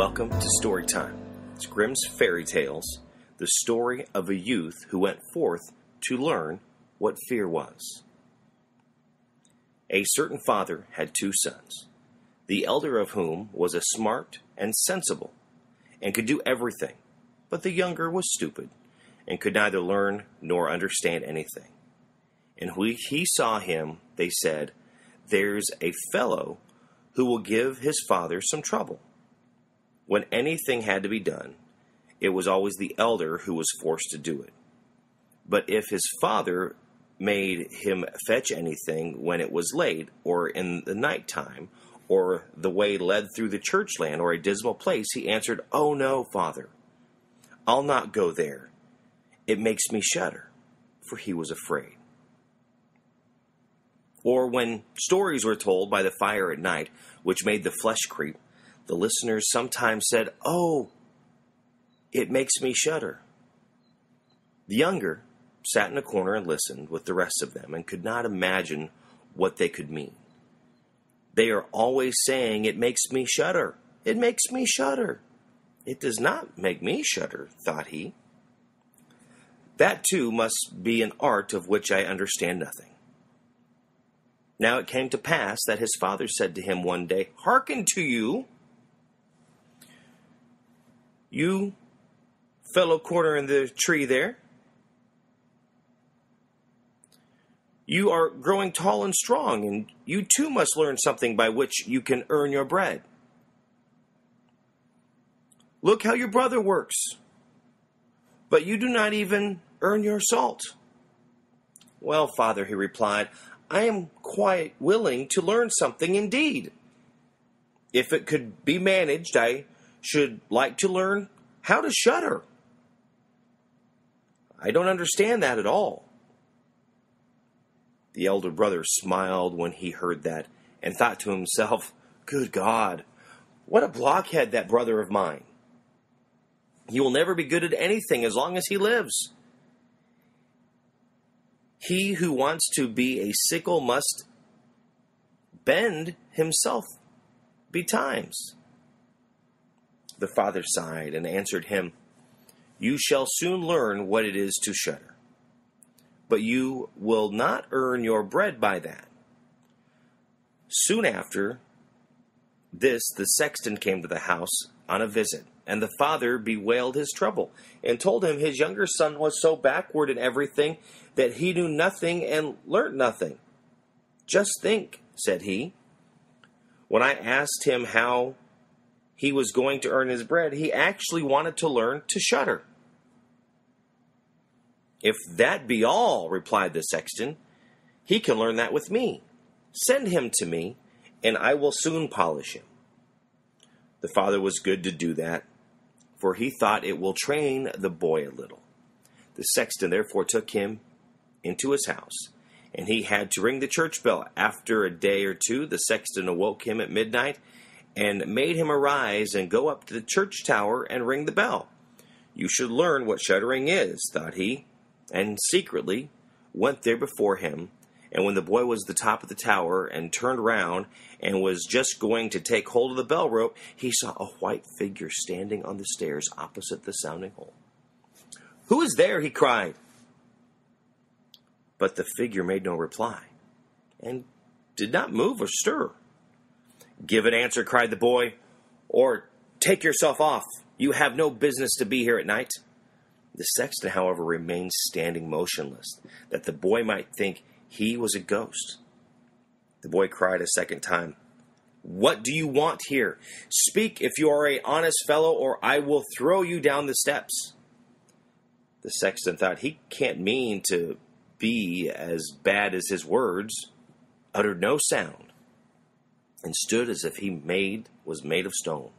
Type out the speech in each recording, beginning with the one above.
Welcome to Storytime. It's Grimm's Fairy Tales, the story of a youth who went forth to learn what fear was. A certain father had 2 sons, the elder of whom was a smart and sensible, and could do everything, but the younger was stupid, and could neither learn nor understand anything. And when he saw him, they said, "There's a fellow who will give his father some trouble." When anything had to be done, it was always the elder who was forced to do it. But if his father made him fetch anything when it was late, or in the night time, or the way led through the church land, or a dismal place, he answered, "Oh no, father, I'll not go there. It makes me shudder," for he was afraid. Or when stories were told by the fire at night, which made the flesh creep, the listeners sometimes said, "Oh, it makes me shudder." The younger sat in a corner and listened with the rest of them, and could not imagine what they could mean. "They are always saying, 'It makes me shudder. It makes me shudder.' It does not make me shudder," thought he. "That too must be an art of which I understand nothing." Now it came to pass that his father said to him one day, "Hearken to you, you fellow corner in the tree there. You are growing tall and strong, and you too must learn something by which you can earn your bread. Look how your brother works, but you do not even earn your salt." "Well, father," he replied, "I am quite willing to learn something indeed. If it could be managed, I should like to learn how to shudder. I don't understand that at all." The elder brother smiled when he heard that, and thought to himself, "Good God, what a blockhead that brother of mine. He will never be good at anything as long as he lives. He who wants to be a sickle must bend himself betimes." The father sighed and answered him, "You shall soon learn what it is to shudder, but you will not earn your bread by that." Soon after this, the sexton came to the house on a visit, and the father bewailed his trouble, and told him his younger son was so backward in everything that he knew nothing and learnt nothing. "Just think," said he, "when I asked him how he was going to earn his bread, he actually wanted to learn to shudder." "If that be all," replied the sexton, "he can learn that with me. Send him to me, and I will soon polish him." The father was good to do that, for he thought it will train the boy a little. The sexton therefore took him into his house, and he had to ring the church bell. After a day or two, the sexton awoke him at midnight, and made him arise and go up to the church tower and ring the bell. "You should learn what shuddering is," thought he, and secretly went there before him. And when the boy was at the top of the tower, and turned round, and was just going to take hold of the bell rope, he saw a white figure standing on the stairs opposite the sounding hole. "Who is there?" he cried. But the figure made no reply, and did not move or stir. "Give an answer," cried the boy, "or take yourself off. You have no business to be here at night." The sexton, however, remained standing motionless, that the boy might think he was a ghost. The boy cried a second time, "What do you want here? Speak if you are an honest fellow, or I will throw you down the steps." The sexton thought, "He can't mean to be as bad as his words," uttered no sound, and stood as if he was made of stone.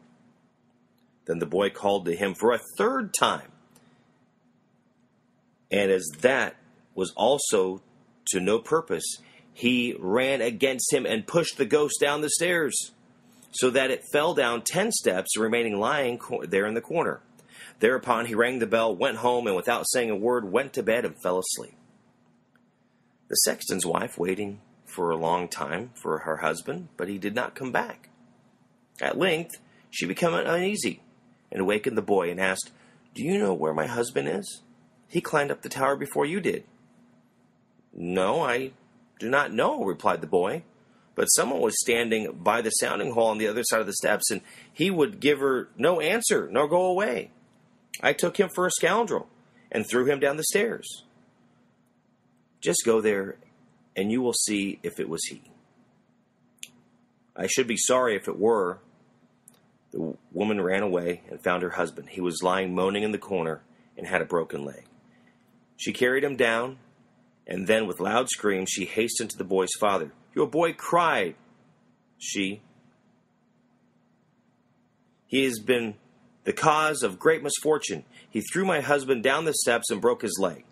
Then the boy called to him for a third time, and as that was also to no purpose, he ran against him and pushed the ghost down the stairs, so that it fell down 10 steps, remaining lying there in the corner. Thereupon he rang the bell, went home, and without saying a word, went to bed and fell asleep. The sexton's wife waiting for a long time for her husband, but he did not come back. At length, she became uneasy and awakened the boy and asked, "Do you know where my husband is? He climbed up the tower before you did." "No, I do not know," replied the boy. "But someone was standing by the sounding hole on the other side of the steps, and he would give her no answer nor go away. I took him for a scoundrel and threw him down the stairs. Just go there, and you will see if it was he." "I should be sorry if it were." The woman ran away and found her husband. He was lying moaning in the corner and had a broken leg. She carried him down, and then with loud screams she hastened to the boy's father. "Your boy cried," she. "He has been the cause of great misfortune. He threw my husband down the steps and broke his leg.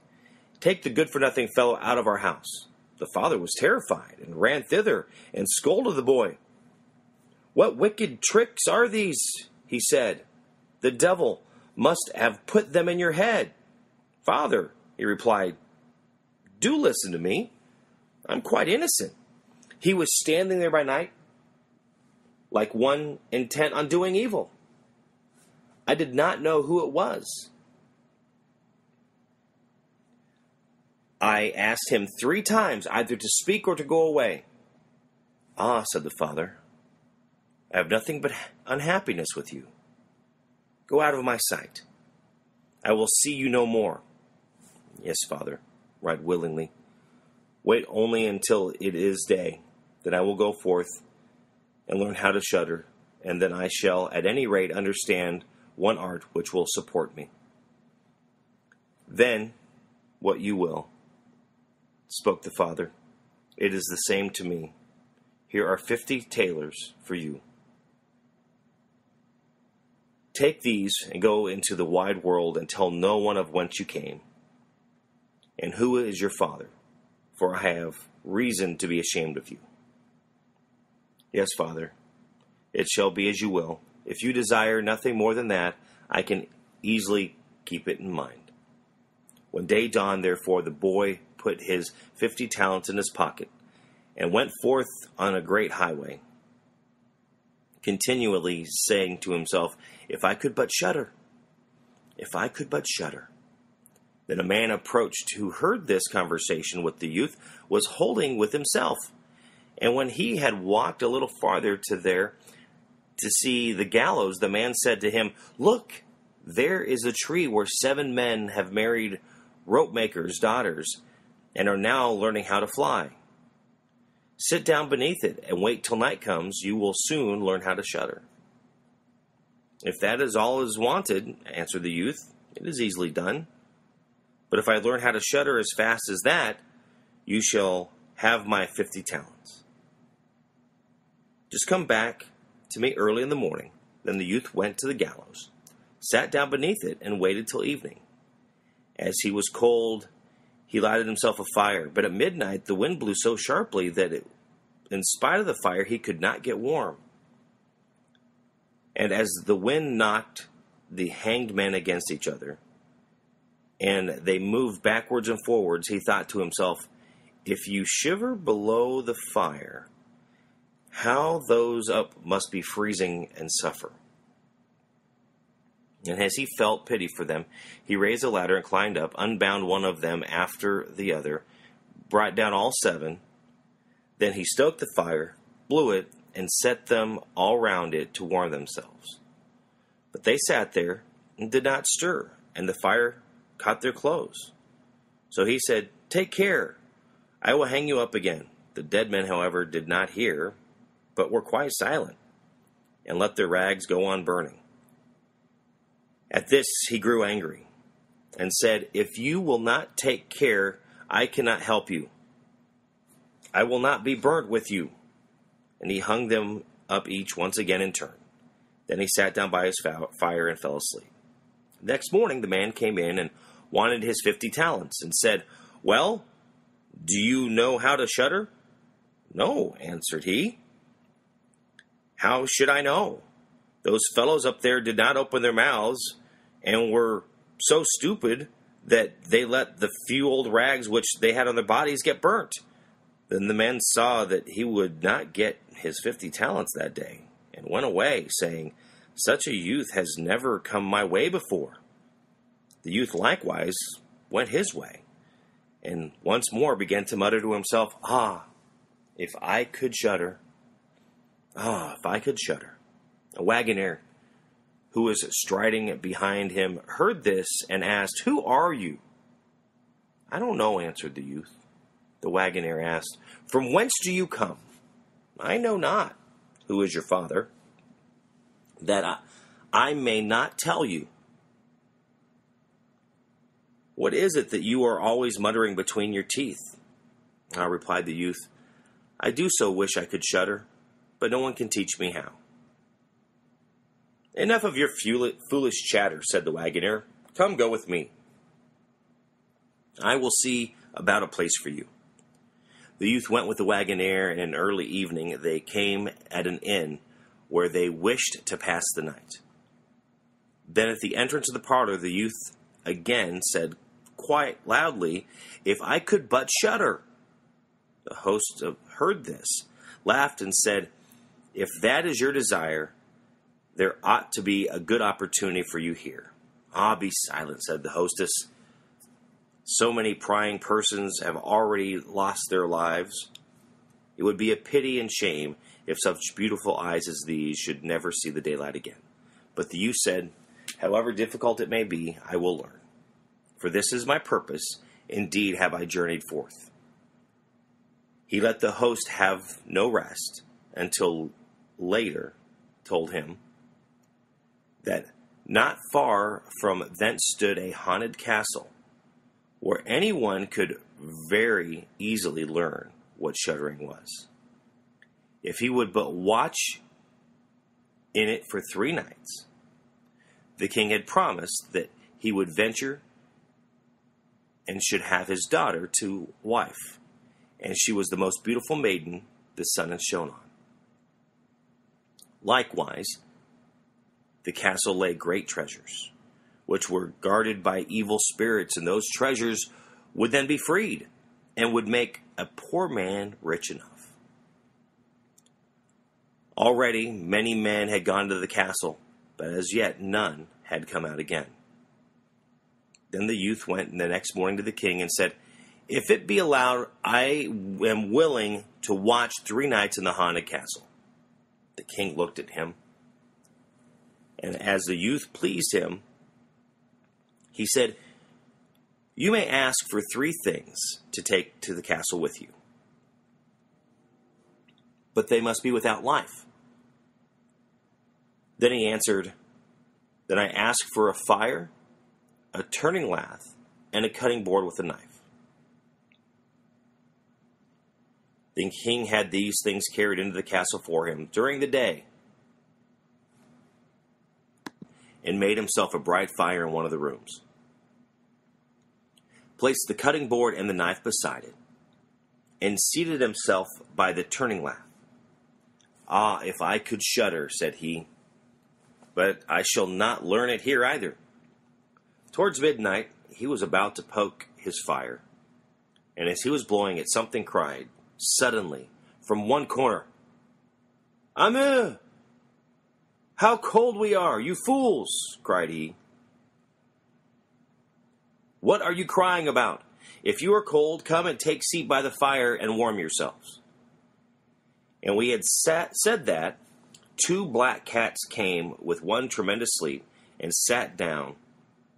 Take the good-for-nothing fellow out of our house." The father was terrified and ran thither and scolded the boy. "What wicked tricks are these?" he said. "The devil must have put them in your head." "Father," he replied, "do listen to me. I'm quite innocent. He was standing there by night like one intent on doing evil. I did not know who it was. I asked him 3 times either to speak or to go away." "Ah," said the father, "I have nothing but unhappiness with you. Go out of my sight. I will see you no more." "Yes, father, right willingly. Wait only until it is day. Then I will go forth and learn how to shudder, and then I shall at any rate understand one art which will support me." "Then, what you will," spoke the father. "It is the same to me. Here are 50 thalers for you. Take these and go into the wide world and tell no one of whence you came, and who is your father, for I have reason to be ashamed of you." "Yes, father, it shall be as you will. If you desire nothing more than that, I can easily keep it in mind." When day dawned, therefore, the boy put his 50 talents in his pocket and went forth on a great highway, continually saying to himself, "If I could but shudder! If I could but shudder!" Then a man approached who heard this conversation with the youth was holding with himself. And when he had walked a little farther to see the gallows, the man said to him, "Look, there is a tree where 7 men have married rope-makers' daughters and are now learning how to fly. Sit down beneath it and wait till night comes. You will soon learn how to shudder." "If that is all is wanted," answered the youth, "it is easily done. But if I learn how to shudder as fast as that, you shall have my 50 talents. Just come back to me early in the morning." Then the youth went to the gallows, sat down beneath it, and waited till evening. As he was cold, he lighted himself a fire, but at midnight the wind blew so sharply that in spite of the fire he could not get warm. And as the wind knocked the hanged men against each other, and they moved backwards and forwards, he thought to himself, "If you shiver below the fire, how those up must be freezing and suffer." And as he felt pity for them, he raised a ladder and climbed up, unbound one of them after the other, brought down all 7. Then he stoked the fire, blew it, and set them all round it to warm themselves. But they sat there and did not stir, and the fire caught their clothes. So he said, "Take care, I will hang you up again." The dead men, however, did not hear, but were quite silent, and let their rags go on burning. At this he grew angry, and said, "If you will not take care, I cannot help you. I will not be burnt with you." And he hung them up each once again in turn. Then he sat down by his fire and fell asleep. Next morning the man came in and wanted his 50 talents, and said, "Well, do you know how to shudder?" "No," answered he. "How should I know? Those fellows up there did not open their mouths, and were so stupid that they let the few old rags which they had on their bodies get burnt." Then the man saw that he would not get his 50 talents that day, and went away, saying, Such a youth has never come my way before." The youth likewise went his way, and once more began to mutter to himself, "Ah, if I could shudder! Ah, if I could shudder!" A wagoner who was striding behind him heard this and asked, "Who are you?" "I don't know," answered the youth. The wagoner asked, "From whence do you come?" "I know not." "Who is your father?" "That I may not tell you." "What is it that you are always muttering between your teeth?" Replied the youth, "I do so wish I could shudder, but no one can teach me how." "Enough of your foolish chatter," said the wagoner. "Come, go with me. I will see about a place for you." The youth went with the wagoner, and in early evening they came at an inn where they wished to pass the night. Then at the entrance of the parlor the youth again said quite loudly, "If I could but shudder!" The host heard this, laughed, and said, "If that is your desire, there ought to be a good opportunity for you here." "Ah, be silent," said the hostess. "So many prying persons have already lost their lives. It would be a pity and shame if such beautiful eyes as these should never see the daylight again." But the youth said, "However difficult it may be, I will learn. For this is my purpose, indeed have I journeyed forth." He let the host have no rest until later told him that not far from thence stood a haunted castle, where anyone could very easily learn what shuddering was, if he would but watch in it for 3 nights. The king had promised that he would venture and should have his daughter to wife, and she was the most beautiful maiden the sun had shone on. Likewise, the castle lay great treasures, which were guarded by evil spirits, and those treasures would then be freed, and would make a poor man rich enough. Already many men had gone to the castle, but as yet none had come out again. Then the youth went the next morning to the king and said, "If it be allowed, I am willing to watch 3 nights in the haunted castle." The king looked at him, and as the youth pleased him, he said, "You may ask for 3 things to take to the castle with you, but they must be without life." Then he answered, "Then I ask for a fire, a turning lathe, and a cutting board with a knife." The king had these things carried into the castle for him during the day, and made himself a bright fire in one of the rooms, placed the cutting board and the knife beside it, and seated himself by the turning lathe. "Ah, if I could shudder," said he, "but I shall not learn it here either." Towards midnight, he was about to poke his fire, and as he was blowing it, something cried suddenly from one corner, "Amu! How cold we are, you fools!" cried he. "What are you crying about? If you are cold, come and take seat by the fire and warm yourselves." And we had said that, 2 black cats came with one tremendous leap and sat down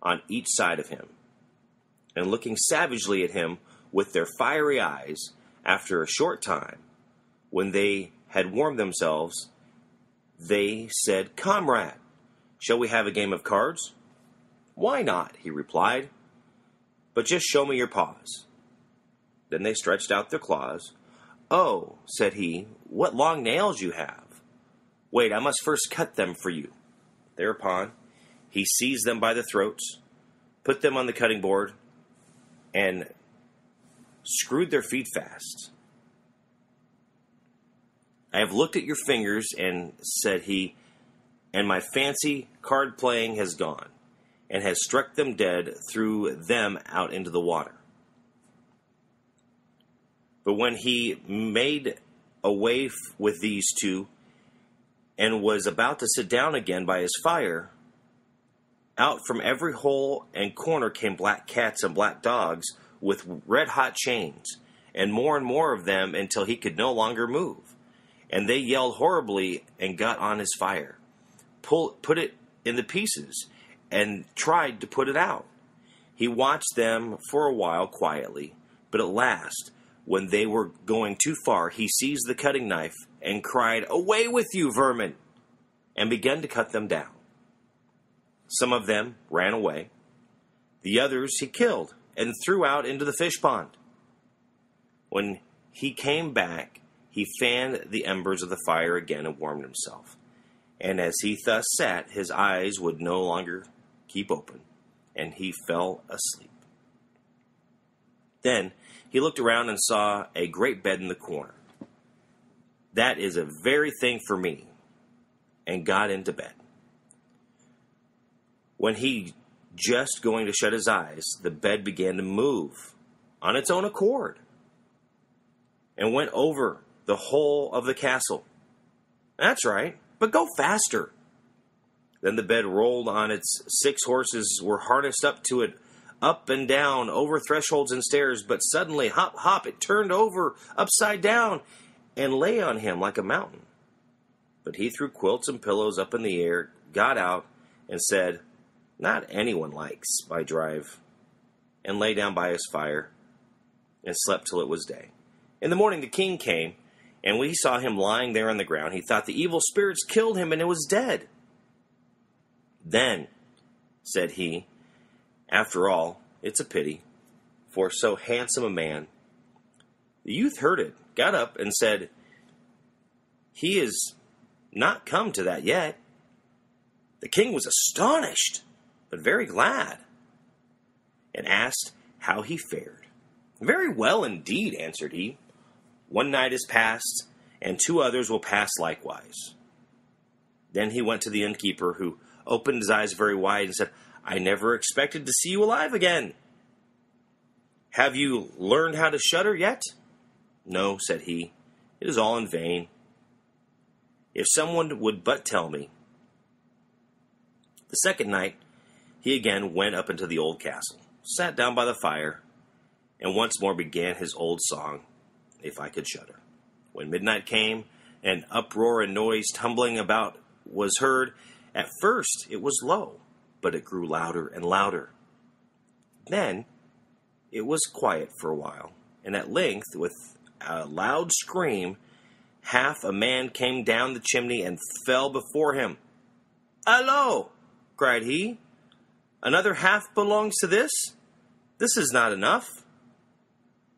on each side of him, and looking savagely at him with their fiery eyes, after a short time, when they had warmed themselves, they said, "Comrade, shall we have a game of cards?" "Why not?" he replied, "but just show me your paws." Then they stretched out their claws. "Oh," said he, "what long nails you have! Wait, I must first cut them for you." Thereupon he seized them by the throats, put them on the cutting board, and screwed their feet fast. "I have looked at your fingers," said he, "and my fancy card playing has gone, and has struck them dead, threw them out into the water." But when he made away with these 2, and was about to sit down again by his fire, out from every hole and corner came black cats and black dogs with red-hot chains, and more of them until he could no longer move. And they yelled horribly and got on his fire, put it in the pieces, and tried to put it out. He watched them for a while quietly, but at last, when they were going too far, he seized the cutting knife and cried, "Away with you, vermin!" and began to cut them down. Some of them ran away. The others he killed and threw out into the fish pond. When he came back, he fanned the embers of the fire again and warmed himself. And as he thus sat, his eyes would no longer keep open, and he fell asleep. Then he looked around and saw a great bed in the corner. "That is a very thing for me," and got into bed. When he just going to shut his eyes, the bed began to move on its own accord and went over the whole of the castle. "That's right, but go faster." Then the bed rolled on. Its 6 horses were harnessed up to it, up and down, over thresholds and stairs, but suddenly, hop, hop, it turned over upside down and lay on him like a mountain. But he threw quilts and pillows up in the air, got out, and said, "Not anyone likes my drive," and lay down by his fire and slept till it was day. In the morning the king came, and when he saw him lying there on the ground, he thought the evil spirits killed him and it was dead. "Then," said he, "after all, it's a pity, for so handsome a man." The youth heard it, got up, and said, "He is not come to that yet." The king was astonished, but very glad, and asked how he fared. "Very well indeed," answered he. "One night is past, and 2 others will pass likewise." Then he went to the innkeeper, who opened his eyes very wide and said, "I never expected to see you alive again. Have you learned how to shudder yet?" "No," said he, "it is all in vain. If someone would but tell me." The second night, he again went up into the old castle, sat down by the fire, and once more began his old song, "If I Could Shudder." When midnight came, an uproar and noise tumbling about was heard. At first it was low, but it grew louder and louder. Then it was quiet for a while, and at length, with a loud scream, half a man came down the chimney and fell before him. "Hallo!" cried he. "Another half belongs to this? This is not enough."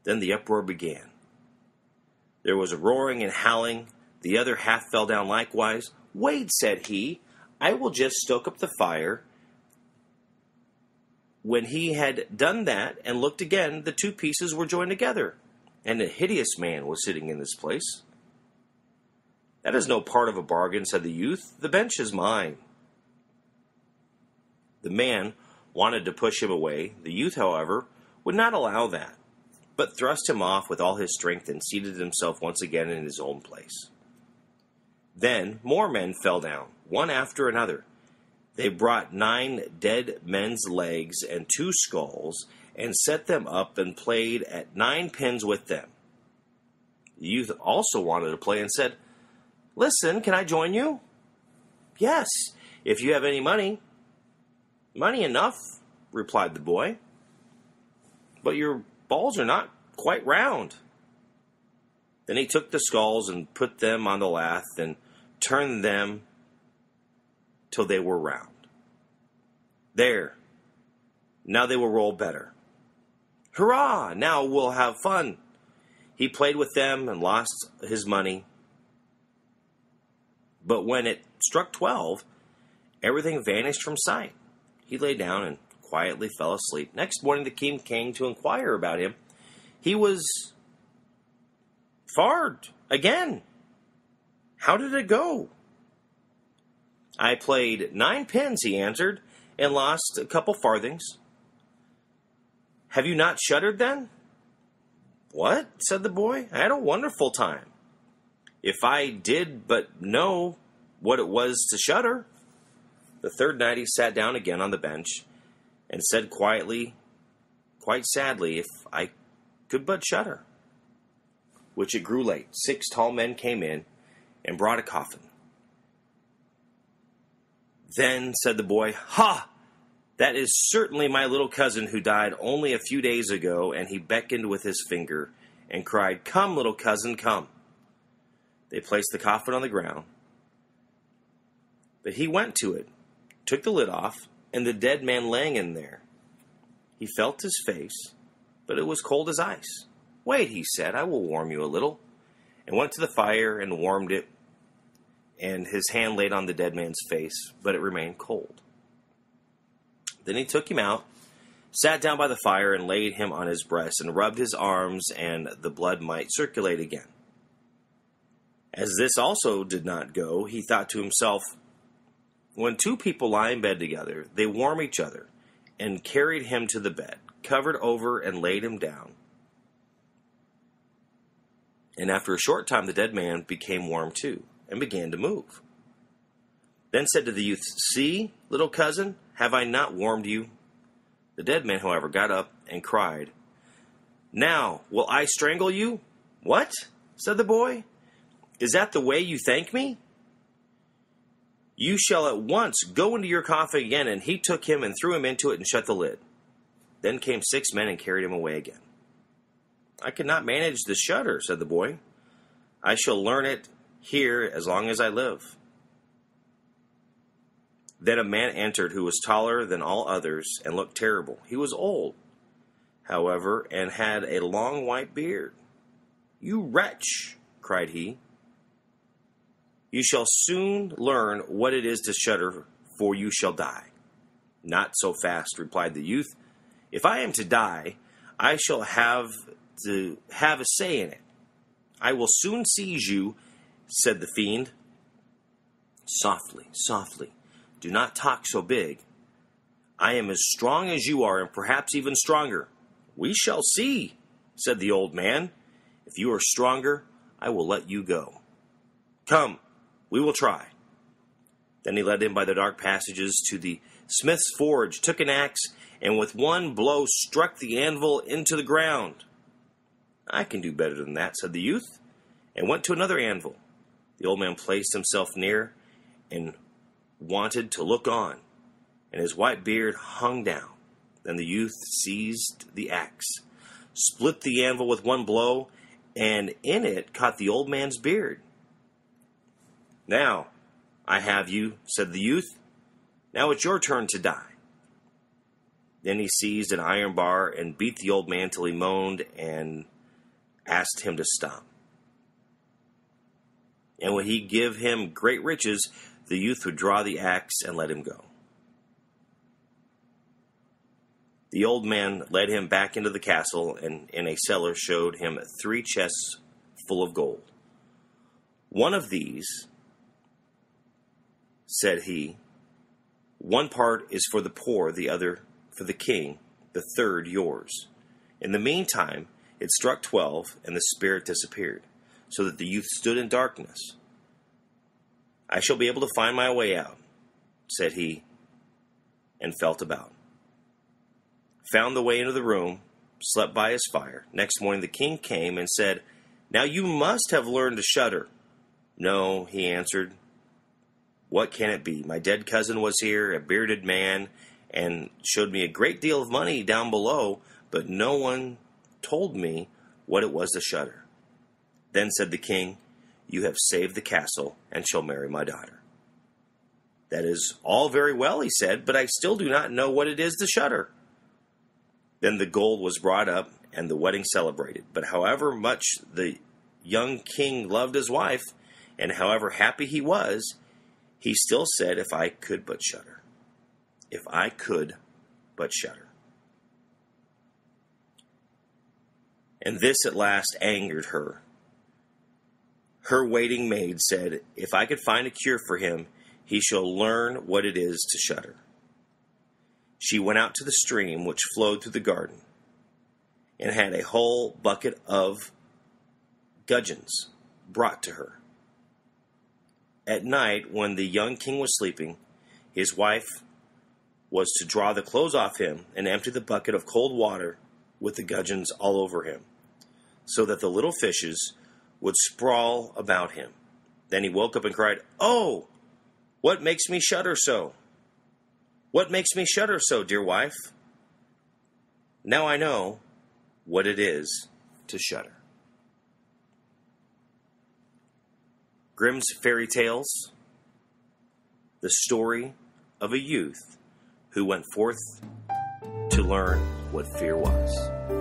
Then the uproar began. There was a roaring and howling. The other half fell down likewise. "Wait," said he, "I will just stoke up the fire." When he had done that and looked again, the 2 pieces were joined together, and a hideous man was sitting in this place. "That is no part of a bargain," said the youth. "The bench is mine." The man wanted to push him away. The youth, however, would not allow that, but thrust him off with all his strength and seated himself once again in his own place. Then more men fell down, one after another. They brought 9 dead men's legs and 2 skulls, and set them up and played at 9 pins with them. The youth also wanted to play and said, "Listen, can I join you?" "Yes, if you have any money." "Money enough," replied the boy. "But your balls are not quite round." Then he took the skulls and put them on the lathe and turned them till they were round. "There, now they will roll better. Hurrah, now we'll have fun." He played with them and lost his money. But when it struck 12, everything vanished from sight. He lay down and quietly fell asleep. Next morning the king came to inquire about him. He was farred again. "How did it go?" "I played 9 pins," he answered, "and lost a couple farthings." "Have you not shuddered then?" "What?" said the boy. "I had a wonderful time. If I did but know what it was to shudder. The third night he sat down again on the bench and said quietly, quite sadly, if I could but shudder. Which it grew late. 6 tall men came in and brought a coffin. Then said the boy, "Ha! That is certainly my little cousin who died only a few days ago," and he beckoned with his finger and cried, "Come, little cousin, come." They placed the coffin on the ground, but he went to it, took the lid off, and the dead man laying in there. He felt his face, but it was cold as ice. "Wait," he said, "I will warm you a little," and went to the fire and warmed it, and his hand laid on the dead man's face, but it remained cold. Then he took him out, sat down by the fire, and laid him on his breast, and rubbed his arms, and the blood might circulate again. As this also did not go, he thought to himself, "When 2 people lie in bed together, they warm each other," and carried him to the bed, covered over, and laid him down. And after a short time the dead man became warm too, and began to move. Then said to the youth, "See, little cousin, have I not warmed you?" The dead man, however, got up and cried, "Now will I strangle you?" "What?" said the boy. "Is that the way you thank me? You shall at once go into your coffin again." And he took him and threw him into it and shut the lid. Then came 6 men and carried him away again. "I cannot manage the shudder," said the boy. "I shall learn it here as long as I live." Then a man entered who was taller than all others and looked terrible. He was old, however, and had a long white beard. "You wretch," cried he, "you shall soon learn what it is to shudder, for you shall die." "Not so fast," replied the youth. "If I am to die, I shall have a say in it." "I will soon seize you," said the fiend. "Softly, softly. Do not talk so big. I am as strong as you are, and perhaps even stronger." "We shall see," said the old man. "If you are stronger, I will let you go. Come, we will try." Then he led him by the dark passages to the smith's forge, took an axe, and with one blow struck the anvil into the ground. "I can do better than that," said the youth, and went to another anvil. The old man placed himself near and wanted to look on, and his white beard hung down. Then the youth seized the axe, split the anvil with one blow, and in it caught the old man's beard. "Now I have you," said the youth. "Now it's your turn to die." Then he seized an iron bar and beat the old man till he moaned and asked him to stop. And would he give him great riches, the youth would draw the axe and let him go. The old man led him back into the castle, and in a cellar showed him 3 chests full of gold. "One of these," said he, "one part is for the poor, the other for the king, the third yours." In the meantime, it struck 12, and the spirit disappeared, so that the youth stood in darkness. "I shall be able to find my way out," said he, and felt about. Found the way into the room, slept by his fire. Next morning the king came and said, "Now you must have learned to shudder." "No," he answered. "What can it be? My dead cousin was here, a bearded man, and showed me a great deal of money down below, but no one told me what it was to shudder." Then said the king, "You have saved the castle, and shall marry my daughter." "That is all very well," he said, "but I still do not know what it is to shudder." Then the gold was brought up, and the wedding celebrated. But however much the young king loved his wife, and however happy he was, he still said, "If I could but shudder. If I could but shudder." And this at last angered her. Her waiting maid said, "If I could find a cure for him, he shall learn what it is to shudder." She went out to the stream which flowed through the garden, and had a whole bucket of gudgeons brought to her. At night, when the young king was sleeping, his wife was to draw the clothes off him and empty the bucket of cold water with the gudgeons all over him, so that the little fishes would sprawl about him. Then he woke up and cried, "Oh, what makes me shudder so? What makes me shudder so, dear wife? Now I know what it is to shudder." Grimm's Fairy Tales, the story of a youth who went forth to learn what fear was.